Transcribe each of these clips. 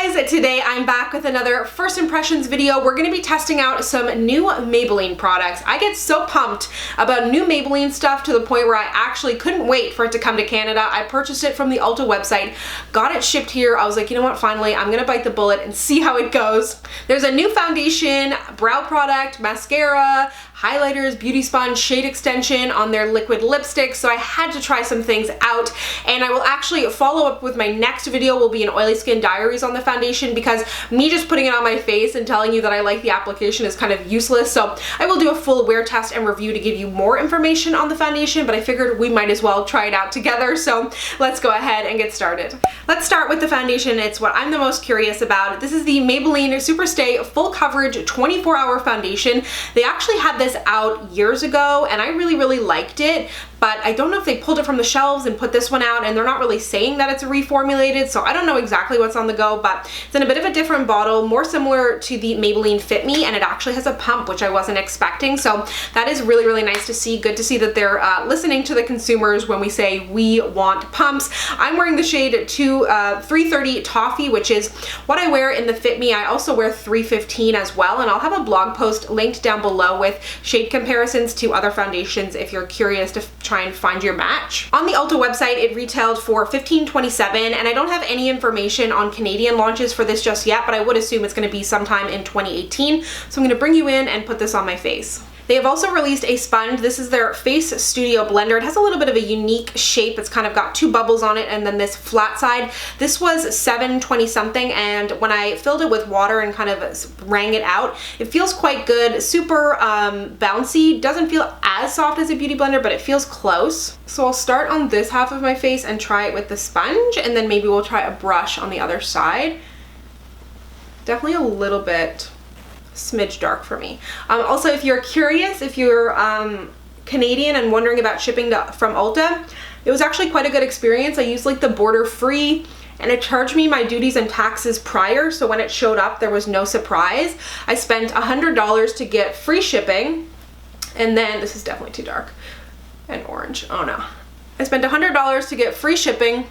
guys, today I'm back with another first impressions video. We're going to be testing out some new Maybelline products. I get so pumped about new Maybelline stuff to the point where I actually couldn't wait for it to come to Canada. I purchased it from the Ulta website, got it shipped here. I was like, you know what, finally I'm going to bite the bullet and see how it goes. There's a new foundation, brow product, mascara, highlighters, beauty sponge, shade extension on their liquid lipstick, so I had to try some things out, and I will actually follow up with my next video will be an oily skin diaries on the foundation, because me just putting it on my face and telling you that I like the application is kind of useless. So I will do a full wear test and review to give you more information on the foundation, but I figured we might as well try it out together, so let's go ahead and get started. Let's start with the foundation. It's what I'm the most curious about. This is the Maybelline Superstay Full Coverage 24-Hour Foundation. They actually had this out years ago and I really liked it, but I don't know if they pulled it from the shelves and put this one out, and they're not really saying that it's reformulated, so I don't know exactly what's on the go, but it's in a bit of a different bottle, more similar to the Maybelline Fit Me, and it actually has a pump, which I wasn't expecting, so that is really nice to see. Good to see that they're listening to the consumers when we say we want pumps. I'm wearing the shade 330 Toffee, which is what I wear in the Fit Me. I also wear 315 as well, and I'll have a blog post linked down below with shade comparisons to other foundations if you're curious to try and find your match. On the Ulta website, it retailed for $15.27, and I don't have any information on Canadian launches for this just yet, but I would assume it's going to be sometime in 2018. So I'm going to bring you in and put this on my face. They have also released a sponge. This is their Face Studio Blender. It has a little bit of a unique shape. It's kind of got two bubbles on it and then this flat side. This was $7.20 something, and when I filled it with water and kind of wrung it out, it feels quite good. Super bouncy. Doesn't feel as soft as a beauty blender, but it feels close. So I'll start on this half of my face and try it with the sponge, and then maybe we'll try a brush on the other side. Definitely a little bit smidge dark for me. Also, if you're curious, if you're Canadian and wondering about shipping from Ulta, it was actually quite a good experience. I used like the border free, and it charged me my duties and taxes prior, so when it showed up there was no surprise. I spent $100 to get free shipping, and then this is definitely too dark and orange. Oh no. I spent $100 to get free shipping,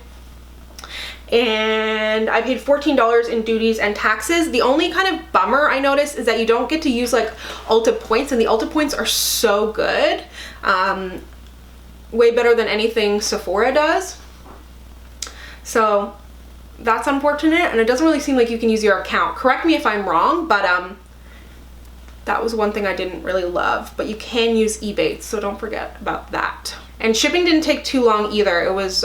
and I paid $14 in duties and taxes. The only kind of bummer I noticed is that you don't get to use like Ulta points, and the Ulta points are so good. Way better than anything Sephora does. So that's unfortunate, and it doesn't really seem like you can use your account. Correct me if I'm wrong, but that was one thing I didn't really love, but you can use Ebates, so don't forget about that. And shipping didn't take too long either. It was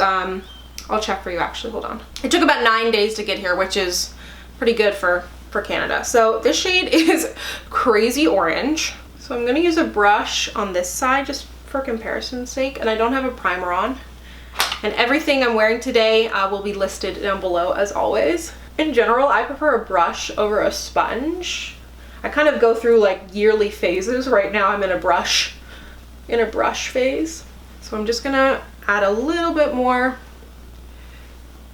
I'll check for you actually, hold on. It took about 9 days to get here, which is pretty good for Canada. So this shade is Crazy Orange. So I'm gonna use a brush on this side just for comparison's sake, and I don't have a primer on. And everything I'm wearing today will be listed down below as always. In general, I prefer a brush over a sponge. I kind of go through like yearly phases. Right now I'm in a brush phase. So I'm just gonna add a little bit more.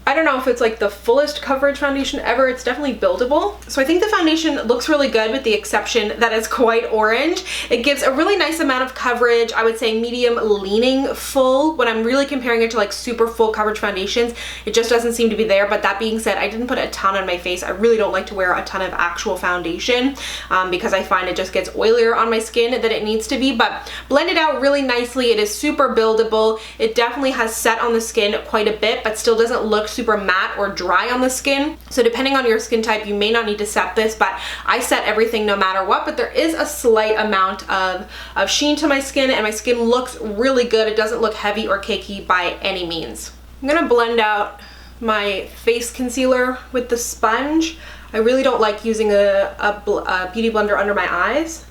I don't know if it's like the fullest coverage foundation ever. It's definitely buildable. So I think the foundation looks really good, with the exception that it's quite orange. It gives a really nice amount of coverage. I would say medium leaning full. When I'm really comparing it to like super full coverage foundations, it just doesn't seem to be there. But that being said, I didn't put a ton on my face. I really don't like to wear a ton of actual foundation because I find it just gets oilier on my skin than it needs to be. But blended out really nicely. It is super buildable. It definitely has set on the skin quite a bit, but still doesn't look super matte or dry on the skin. So depending on your skin type, you may not need to set this, but I set everything no matter what. But there is a slight amount of sheen to my skin, and my skin looks really good. It doesn't look heavy or cakey by any means. I'm gonna blend out my face concealer with the sponge. I really don't like using a beauty blender under my eyes.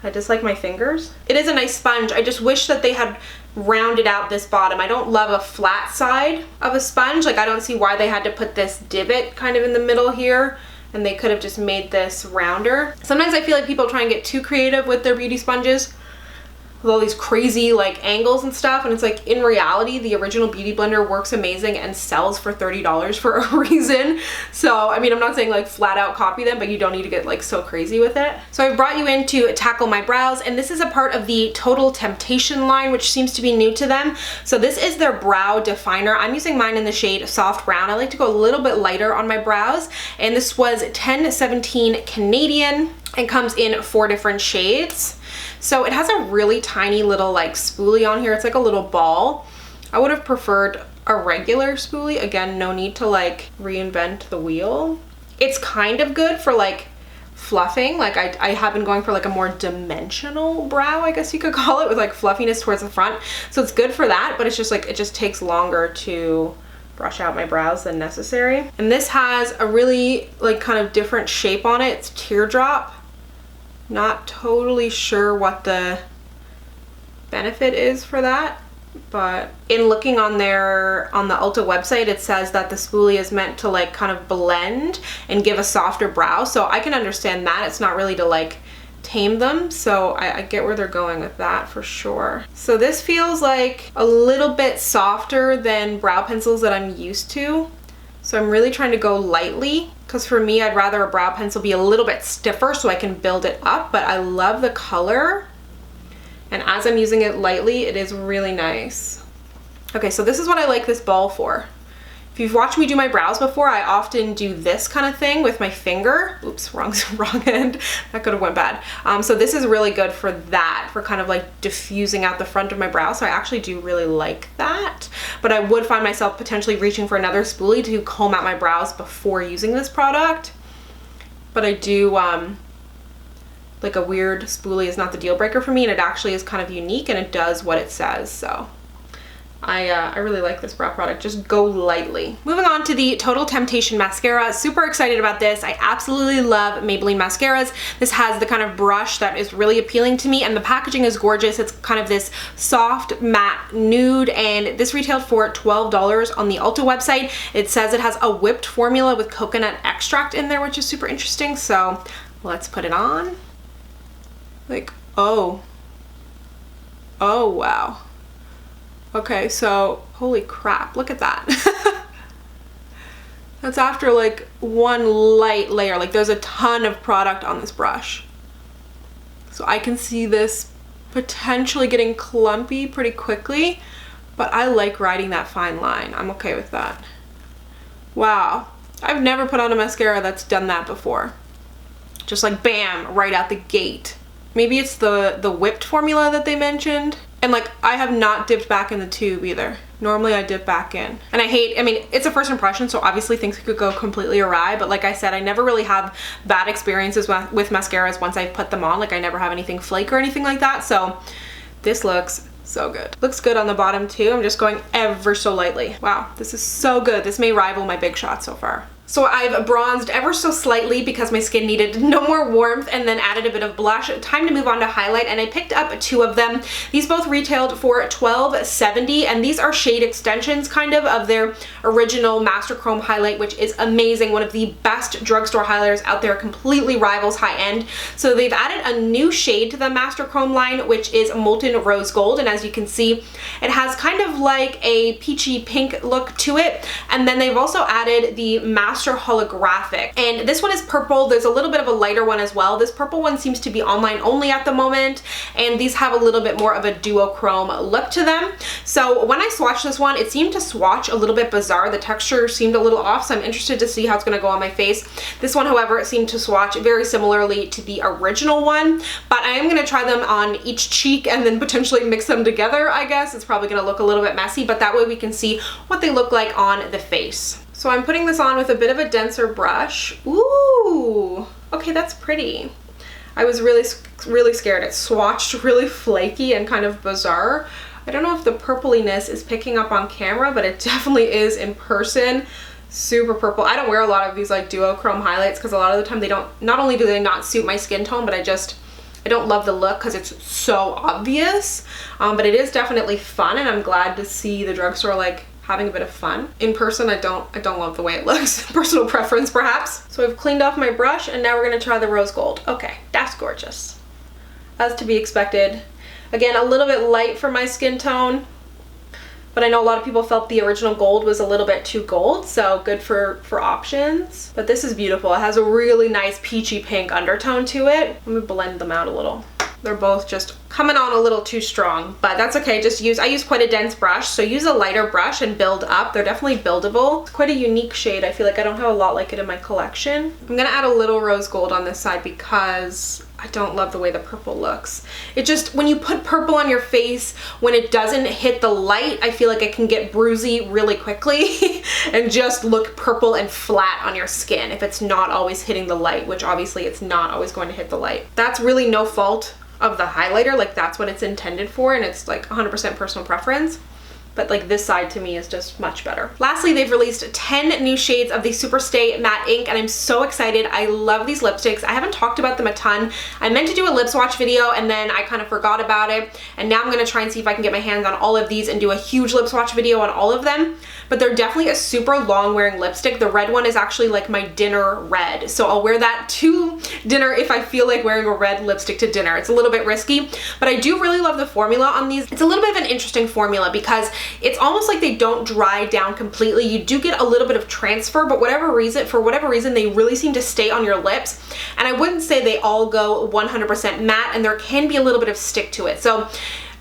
I just like my fingers. It is a nice sponge. I just wish that they had rounded out this bottom. I don't love a flat side of a sponge. Like, I don't see why they had to put this divot kind of in the middle here, and they could have just made this rounder. Sometimes I feel like people try and get too creative with their beauty sponges. with all these crazy like angles and stuff, and it's like, in reality the original Beauty Blender works amazing and sells for $30 for a reason. So I mean, I'm not saying like flat out copy them, but you don't need to get like so crazy with it. So I brought you in to tackle my brows, and this is a part of the Total Temptation line, which seems to be new to them. So this is their brow definer. I'm using mine in the shade Soft Brown. I like to go a little bit lighter on my brows, and this was $10.17 Canadian and comes in 4 different shades. So it has a really tiny little like spoolie on here. It's like a little ball. I would have preferred a regular spoolie. Again, no need to like reinvent the wheel. It's kind of good for like fluffing. Like I have been going for like a more dimensional brow, I guess you could call it, with like fluffiness towards the front. So it's good for that, but it's just like, it just takes longer to brush out my brows than necessary. And this has a really like kind of different shape on it. It's teardrop. Not totally sure what the benefit is for that, but in looking on the Ulta website, it says that the spoolie is meant to like kind of blend and give a softer brow. So I can understand that. It's not really to like tame them. So I get where they're going with that for sure. So this feels like a little bit softer than brow pencils that I'm used to. So I'm really trying to go lightly, because for me, I'd rather a brow pencil be a little bit stiffer so I can build it up, but I love the color. And as I'm using it lightly, it is really nice. Okay, so this is what I like this ball for. If you've watched me do my brows before, I often do this kind of thing with my finger. Oops, wrong end. That could have went bad. So this is really good for that, for kind of like diffusing out the front of my brow. So I actually do really like that. But I would find myself potentially reaching for another spoolie to comb out my brows before using this product. But I do, like a weird spoolie is not the deal breaker for me, and it actually is kind of unique and it does what it says. So I really like this brow product. Just go lightly. Moving on to the Total Temptation mascara. Super excited about this. I absolutely love Maybelline mascaras. This has the kind of brush that is really appealing to me, and the packaging is gorgeous. It's kind of this soft matte nude, and this retailed for $12 on the Ulta website. It says it has a whipped formula with coconut extract in there, which is super interesting. So let's put it on. Like, oh wow. Okay, so holy crap, look at that. That's after like one light layer. Like there's a ton of product on this brush. So I can see this potentially getting clumpy pretty quickly, but I like riding that fine line. I'm okay with that. Wow, I've never put on a mascara that's done that before. Just like bam, right out the gate. Maybe it's the whipped formula that they mentioned. And like, I have not dipped back in the tube either. Normally I dip back in. And I mean, it's a first impression, so obviously things could go completely awry, but like I said, I never really have bad experiences with mascaras once I put them on. Like I never have anything flake or anything like that, so this looks so good. Looks good on the bottom too. I'm just going ever so lightly. Wow, this is so good. This may rival my Big Shot so far. So I've bronzed ever so slightly because my skin needed no more warmth, and then added a bit of blush. Time to move on to highlight, and I picked up 2 of them. These both retailed for $12.70, and these are shade extensions kind of their original Master Chrome highlight, which is amazing. One of the best drugstore highlighters out there, completely rivals high end. So they've added a new shade to the Master Chrome line, which is Molten Rose Gold, and as you can see, it has kind of like a peachy pink look to it. And then they've also added the Master Holographic, and this one is purple. There's a little bit of a lighter one as well. This purple one seems to be online only at the moment, and these have a little bit more of a duochrome look to them. So when I swatched this one, it seemed to swatch a little bit bizarre. The texture seemed a little off, so I'm interested to see how it's going to go on my face. This one, however, seemed to swatch very similarly to the original one, but I am going to try them on each cheek and then potentially mix them together, I guess. It's probably going to look a little bit messy, but that way we can see what they look like on the face. So I'm putting this on with a bit of a denser brush. Ooh, okay, that's pretty. I was really scared. It swatched really flaky and kind of bizarre. I don't know if the purpliness is picking up on camera, but it definitely is in person. Super purple. I don't wear a lot of these like duochrome highlights because a lot of the time they don't, not only do they not suit my skin tone, but I don't love the look because it's so obvious. But it is definitely fun, and I'm glad to see the drugstore like having a bit of fun. In person, I don't love the way it looks. Personal preference, perhaps. So I've cleaned off my brush, and now we're gonna try the rose gold. Okay, that's gorgeous. As to be expected. Again, a little bit light for my skin tone, but I know a lot of people felt the original gold was a little bit too gold, so good for options. But this is beautiful. It has a really nice peachy pink undertone to it. Let me blend them out a little. They're both just coming on a little too strong, but that's okay. I use quite a dense brush, so use a lighter brush and build up. They're definitely buildable. It's quite a unique shade. I feel like I don't have a lot like it in my collection. I'm gonna add a little rose gold on this side because I don't love the way the purple looks. It just, when you put purple on your face, when it doesn't hit the light, I feel like it can get bruisey really quickly and just look purple and flat on your skin if it's not always hitting the light, which obviously it's not always going to hit the light. That's really no fault of the highlighter, like that's what it's intended for, and it's like 100% personal preference. But like this side to me is just much better. Lastly, they've released 10 new shades of the Superstay Matte Ink, and I'm so excited. I love these lipsticks. I haven't talked about them a ton. I meant to do a lip swatch video and then I kind of forgot about it. And now I'm gonna try and see if I can get my hands on all of these and do a huge lip swatch video on all of them. But they're definitely a super long wearing lipstick. The red one is actually like my dinner red. So I'll wear that to dinner if I feel like wearing a red lipstick to dinner. It's a little bit risky, but I do really love the formula on these. It's a little bit of an interesting formula because it's almost like they don't dry down completely. You do get a little bit of transfer, but for whatever reason, they really seem to stay on your lips. And I wouldn't say they all go 100% matte, and there can be a little bit of stick to it. So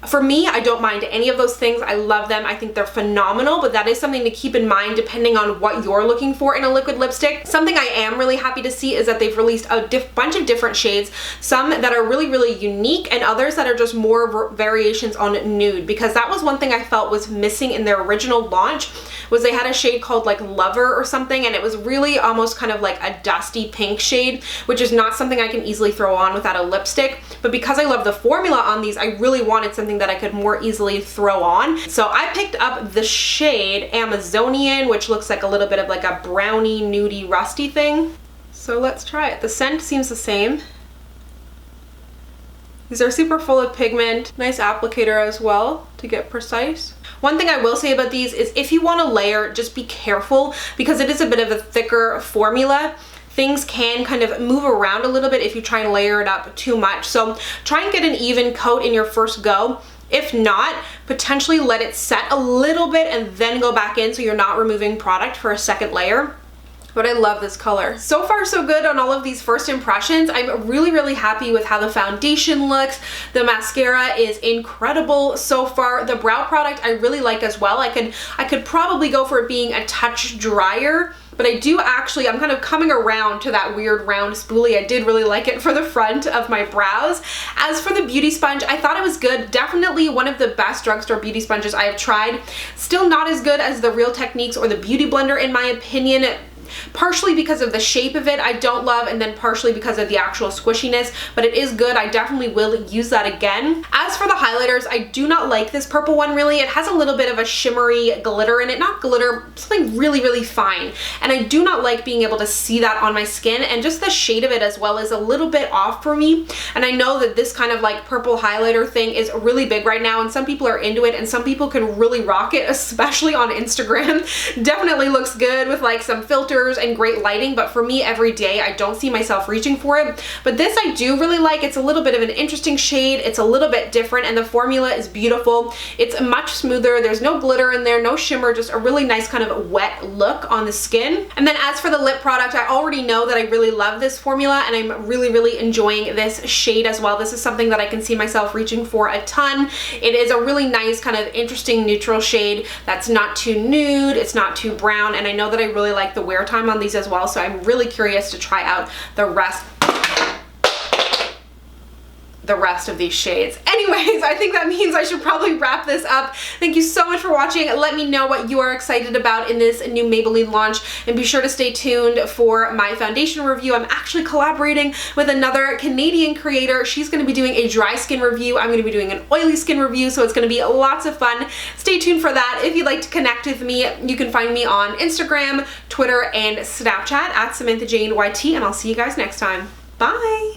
for me, I don't mind any of those things. I love them. I think they're phenomenal, but that is something to keep in mind depending on what you're looking for in a liquid lipstick. Something I am really happy to see is that they've released a bunch of different shades, some that are really, really unique and others that are just more variations on nude, because that was one thing I felt was missing in their original launch, was they had a shade called like Lover or something, and it was really almost kind of like a dusty pink shade, which is not something I can easily throw on without a lipstick. But because I love the formula on these, I really wanted something that I could more easily throw on. So I picked up the shade Amazonian, which looks like a little bit of like a brownie, nudie, rusty thing. So let's try it. The scent seems the same. These are super full of pigment. Nice applicator as well to get precise. One thing I will say about these is if you want to layer, just be careful because it is a bit of a thicker formula. Things can kind of move around a little bit if you try and layer it up too much. So try and get an even coat in your first go. If not, potentially let it set a little bit and then go back in so you're not removing product for a second layer. But I love this color. So far so good on all of these first impressions. I'm really, really happy with how the foundation looks. The mascara is incredible so far. The brow product I really like as well. I could probably go for it being a touch drier, but I do actually, I'm kind of coming around to that weird round spoolie. I did really like it for the front of my brows. As for the beauty sponge, I thought it was good. Definitely one of the best drugstore beauty sponges I have tried. Still not as good as the Real Techniques or the Beauty Blender in my opinion. Partially because of the shape of it I don't love, and then partially because of the actual squishiness, but it is good. I definitely will use that again. As for the highlighters, I do not like this purple one really. It has a little bit of a shimmery glitter in it, not glitter, something really, really fine, and I do not like being able to see that on my skin, and just the shade of it as well is a little bit off for me. And I know that this kind of like purple highlighter thing is really big right now, and some people are into it and some people can really rock it, especially on Instagram. Definitely looks good with like some filters and great lighting, but for me every day I don't see myself reaching for it. But this I do really like. It's a little bit of an interesting shade, it's a little bit different, and the formula is beautiful. It's much smoother, there's no glitter in there, no shimmer, just a really nice kind of wet look on the skin. And then as for the lip product, I already know that I really love this formula and I'm really, really enjoying this shade as well. This is something that I can see myself reaching for a ton. It is a really nice kind of interesting neutral shade that's not too nude, it's not too brown, and I know that I really like the wear time on these as well, so I'm really curious to try out the rest of these shades. Anyways, I think that means I should probably wrap this up. Thank you so much for watching. Let me know what you are excited about in this new Maybelline launch, and be sure to stay tuned for my foundation review. I'm actually collaborating with another Canadian creator. She's going to be doing a dry skin review. I'm going to be doing an oily skin review, so it's going to be lots of fun. Stay tuned for that. If you'd like to connect with me, you can find me on Instagram, Twitter, and Snapchat at SamanthaJaneYT, and I'll see you guys next time. Bye!